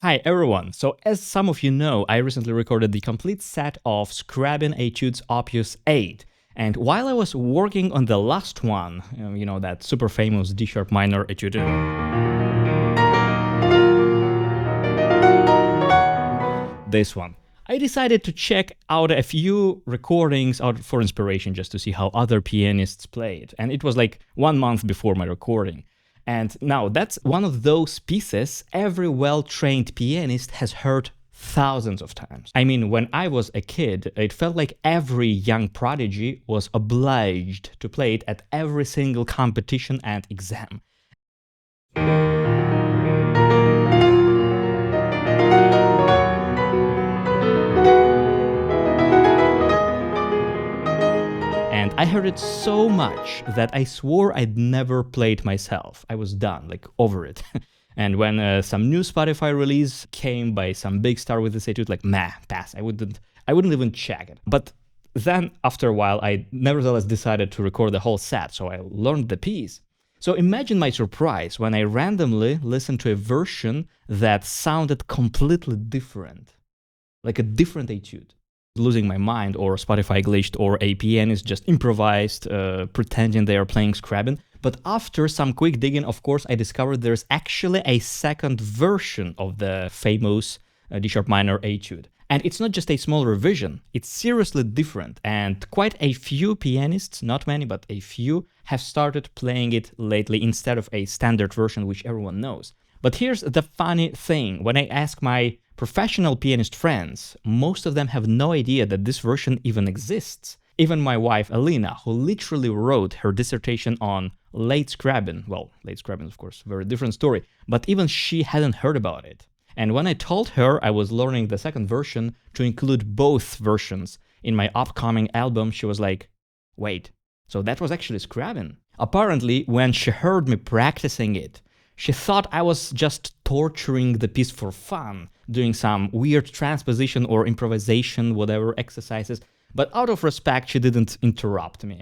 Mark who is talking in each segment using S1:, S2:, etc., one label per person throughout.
S1: Hi everyone! So as some of you know, I recently recorded the complete set of Scriabin Etudes Opus 8. And while I was working on the last one, you know, that super famous D-sharp minor Etude, this one, I decided to check out a few recordings out for inspiration just to see how other pianists play it. And it was like 1 month before my recording. And now that's one of those pieces every well-trained pianist has heard thousands of times. I mean, when I was a kid, it felt like every young prodigy was obliged to play it at every single competition and exam. And I heard it so much that I swore I'd never play it myself. I was done, like over it. And when some new Spotify release came by some big star with this etude, like, meh, pass. I wouldn't even check it. But then after a while, I nevertheless decided to record the whole set, so I learned the piece. So imagine my surprise when I randomly listened to a version that sounded completely different, like a different etude. Losing my mind, or Spotify glitched, or a pianist just improvised, pretending they are playing Scriabin. But after some quick digging, of course, I discovered there's actually a second version of the famous D-sharp minor etude. And it's not just a small revision, it's seriously different, and quite a few pianists, not many, but a few, have started playing it lately instead of a standard version which everyone knows. But here's the funny thing, when I ask my professional pianist friends, most of them have no idea that this version even exists. Even my wife Alina, who literally wrote her dissertation on late Scriabin, well, late Scriabin, of course, very different story, but even she hadn't heard about it. And when I told her I was learning the second version to include both versions in my upcoming album, she was like, wait, so that was actually Scriabin? Apparently, when she heard me practicing it, she thought I was just torturing the piece for fun, doing some weird transposition or improvisation, whatever exercises, but out of respect, she didn't interrupt me.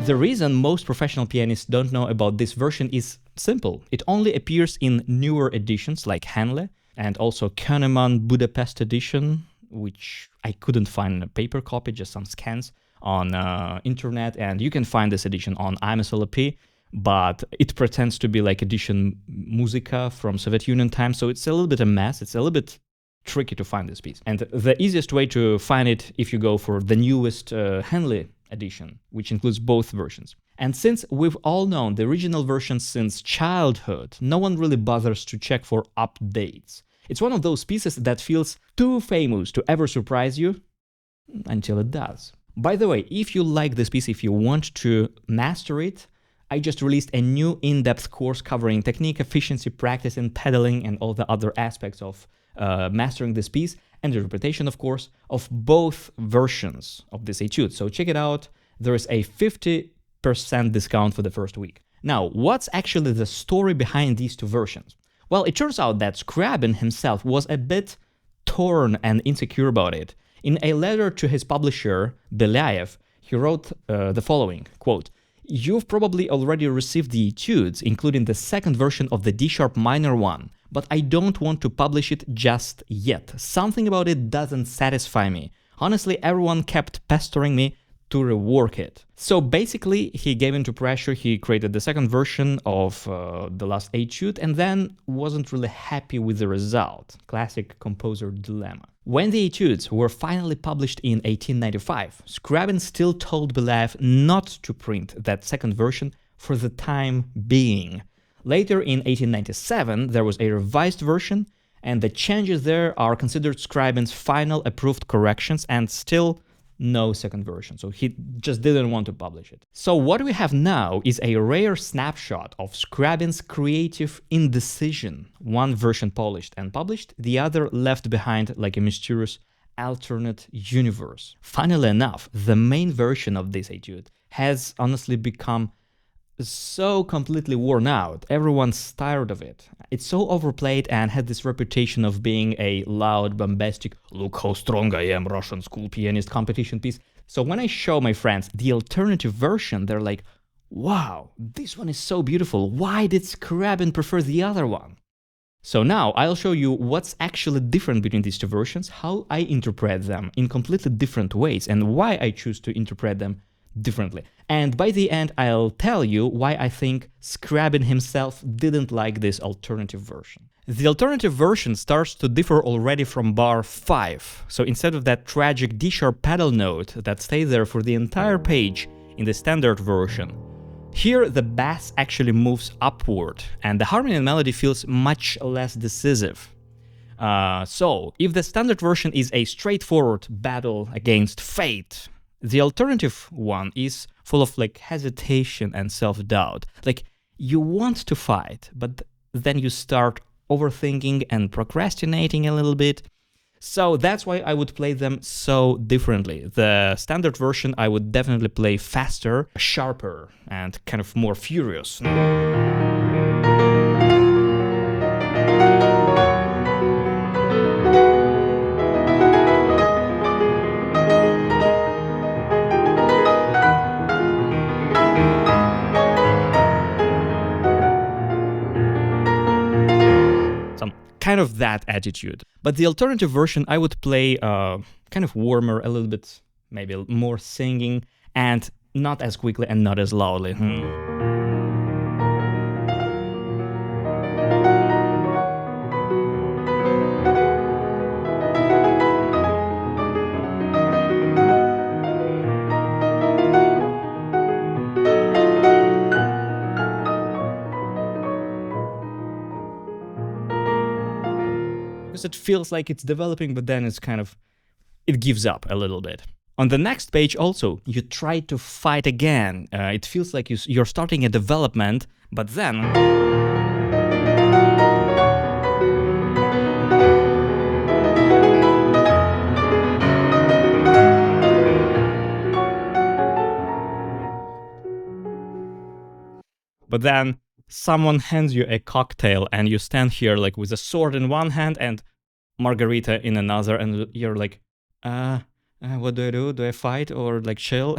S1: The reason most professional pianists don't know about this version is simple. It only appears in newer editions like Henle and also Kahneman Budapest edition, which I couldn't find in a paper copy, just some scans on internet, and you can find this edition on IMSLP, but it pretends to be like edition Musica from Soviet Union times, so it's a little bit a mess, it's a little bit tricky to find this piece. And the easiest way to find it if you go for the newest Henle edition, which includes both versions. And since we've all known the original version since childhood, no one really bothers to check for updates. It's one of those pieces that feels too famous to ever surprise you, until it does. By the way, if you like this piece, if you want to master it, I just released a new in-depth course covering technique, efficiency, practice, and pedaling, and all the other aspects of mastering this piece, and the interpretation, of course, of both versions of this etude. So check it out. There is a 50% discount for the first week. Now, what's actually the story behind these two versions? Well, it turns out that Scriabin himself was a bit torn and insecure about it. In a letter to his publisher, Belyaev, he wrote the following, quote, "You've probably already received the etudes, including the second version of the D-sharp minor one, but I don't want to publish it just yet. Something about it doesn't satisfy me. Honestly, everyone kept pestering me to rework it." So basically, he gave into pressure, he created the second version of the last etude, and then wasn't really happy with the result. Classic composer dilemma. When the etudes were finally published in 1895, Scriabin still told Belyaev not to print that second version for the time being. Later, in 1897, there was a revised version, and the changes there are considered Scriabin's final approved corrections, and still no second version, so he just didn't want to publish it. So what we have now is a rare snapshot of Scriabin's creative indecision, one version polished and published, the other left behind like a mysterious alternate universe. Funnily enough, the main version of this etude has honestly become so completely worn out, everyone's tired of it. It's so overplayed and had this reputation of being a loud, bombastic, look how strong I am, Russian school pianist competition piece. So when I show my friends the alternative version, they're like, wow, this one is so beautiful. Why did Scriabin prefer the other one? So now I'll show you what's actually different between these two versions, how I interpret them in completely different ways, and why I choose to interpret them differently. And by the end, I'll tell you why I think Scriabin himself didn't like this alternative version. The alternative version starts to differ already from bar 5. So instead of that tragic D-sharp pedal note that stays there for the entire page in the standard version, here the bass actually moves upward, and the harmony and melody feels much less decisive. So, if the standard version is a straightforward battle against fate, the alternative one is full of like hesitation and self-doubt. Like, you want to fight, but then you start overthinking and procrastinating a little bit. So that's why I would play them so differently. The standard version I would definitely play faster, sharper, and kind of more furious. Some kind of that attitude. But the alternative version, I would play kind of warmer, a little bit, maybe more singing, and not as quickly and not as loudly. Because it feels like it's developing, but then it's kind of, it gives up a little bit. On the next page also, you try to fight again. It feels like you're starting a development, but then... But then someone hands you a cocktail and you stand here like with a sword in one hand and margarita in another, and you're like, what do I do? Do I fight or like chill?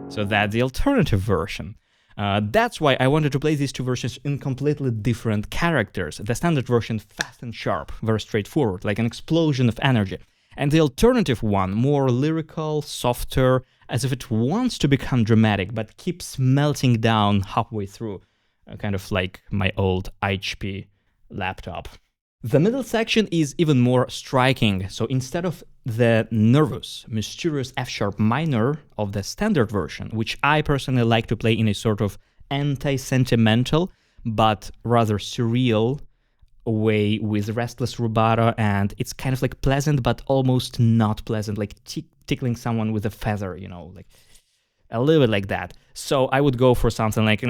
S1: So that's the alternative version. That's why I wanted to play these two versions in completely different characters. The standard version, fast and sharp, very straightforward, like an explosion of energy. And the alternative one, more lyrical, softer, as if it wants to become dramatic, but keeps melting down halfway through, kind of like my old HP laptop. The middle section is even more striking. So instead of the nervous, mysterious F-sharp minor of the standard version, which I personally like to play in a sort of anti-sentimental, but rather surreal way with restless rubato, and it's kind of like pleasant but almost not pleasant, like tickling someone with a feather, you know, like a little bit like that. So I would go for something like...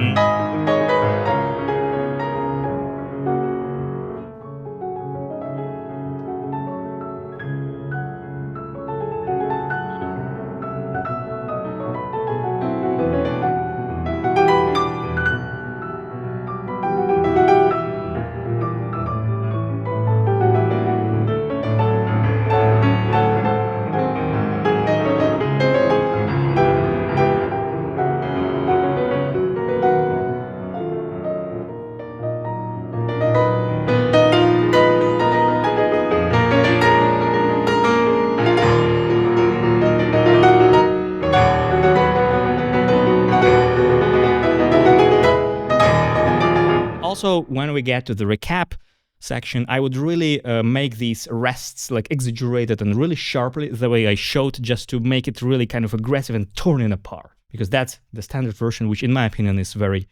S1: Also, when we get to the recap section, I would really make these rests like exaggerated and really sharply the way I showed, just to make it really kind of aggressive and torn it apart. Because that's the standard version, which in my opinion is very,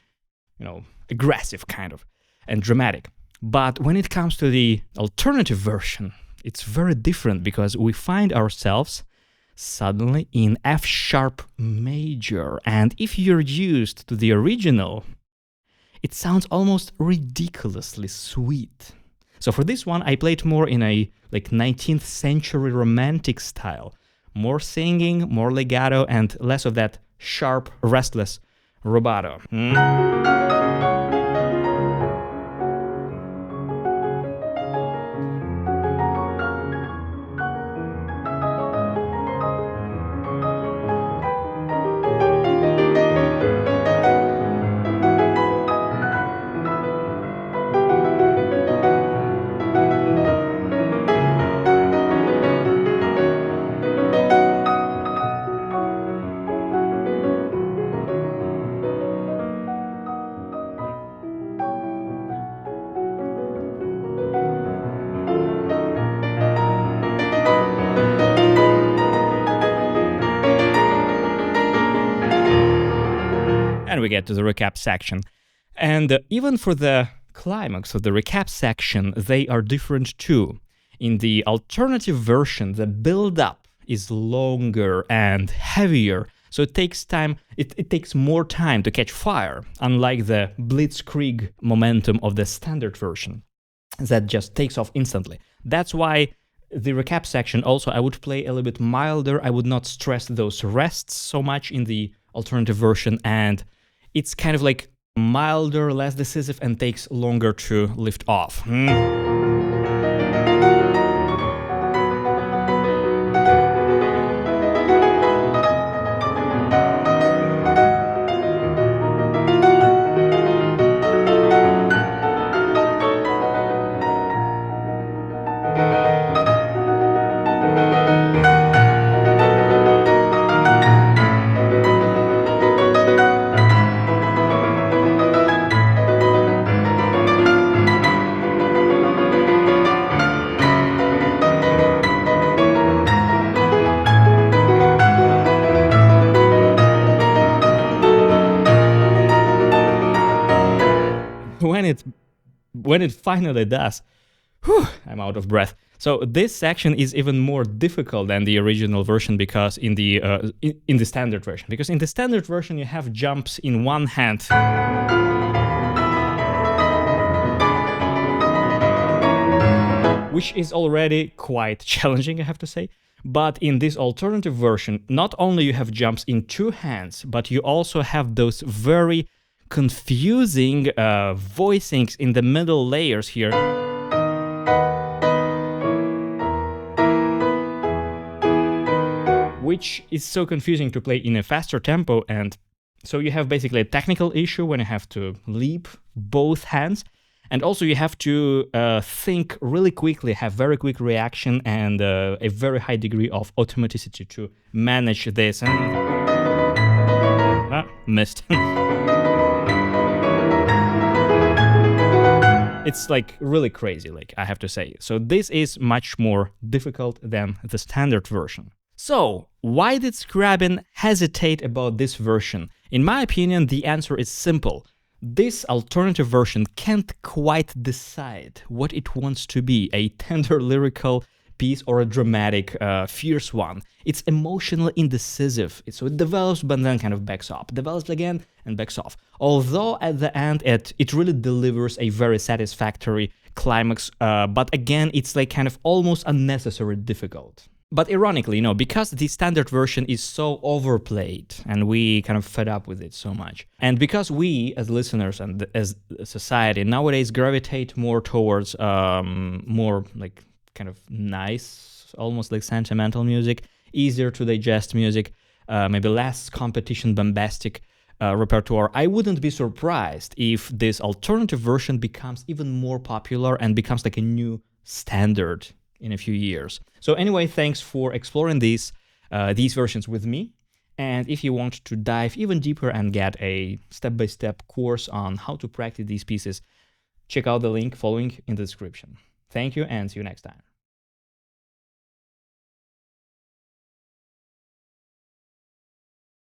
S1: you know, aggressive kind of and dramatic. But when it comes to the alternative version, it's very different, because we find ourselves suddenly in F-sharp major. And if you're used to the original, it sounds almost ridiculously sweet. So for this one, I played more in a like 19th century romantic style. More singing, more legato, and less of that sharp, restless rubato. then we get to the recap section. And even for the climax of the recap section, they are different too. In the alternative version, the build-up is longer and heavier, so it takes time. It takes more time to catch fire, unlike the blitzkrieg momentum of the standard version that just takes off instantly. That's why the recap section also I would play a little bit milder. I would not stress those rests so much in the alternative version, and it's kind of like milder, less decisive, and takes longer to lift off. When it finally does, I'm out of breath. So this section is even more difficult than the original version because in the standard version. Because in the standard version you have jumps in one hand. Which is already quite challenging, I have to say. But in this alternative version, not only you have jumps in two hands, but you also have those very confusing voicings in the middle layers here. Which is so confusing to play in a faster tempo, and so you have basically a technical issue when you have to leap both hands, and also you have to think really quickly, have very quick reaction, and a very high degree of automaticity to manage this. And missed. It's like really crazy, like I have to say. So this is much more difficult than the standard version. So why did Scriabin hesitate about this version? In my opinion, the answer is simple. This alternative version can't quite decide what it wants to be, a tender lyrical piece or a dramatic, fierce one. It's emotionally indecisive, so it develops but then kind of backs off, develops again and backs off. Although at the end it really delivers a very satisfactory climax, but again it's like kind of almost unnecessarily difficult. But ironically, because the standard version is so overplayed and we kind of fed up with it so much, and because we as listeners and as a society nowadays gravitate more towards more like kind of nice, almost like sentimental music, easier to digest music, maybe less competition bombastic repertoire, I wouldn't be surprised if this alternative version becomes even more popular and becomes like a new standard in a few years. So anyway, thanks for exploring these versions with me. And if you want to dive even deeper and get a step-by-step course on how to practice these pieces, check out the link following in the description. Thank you and see you next time.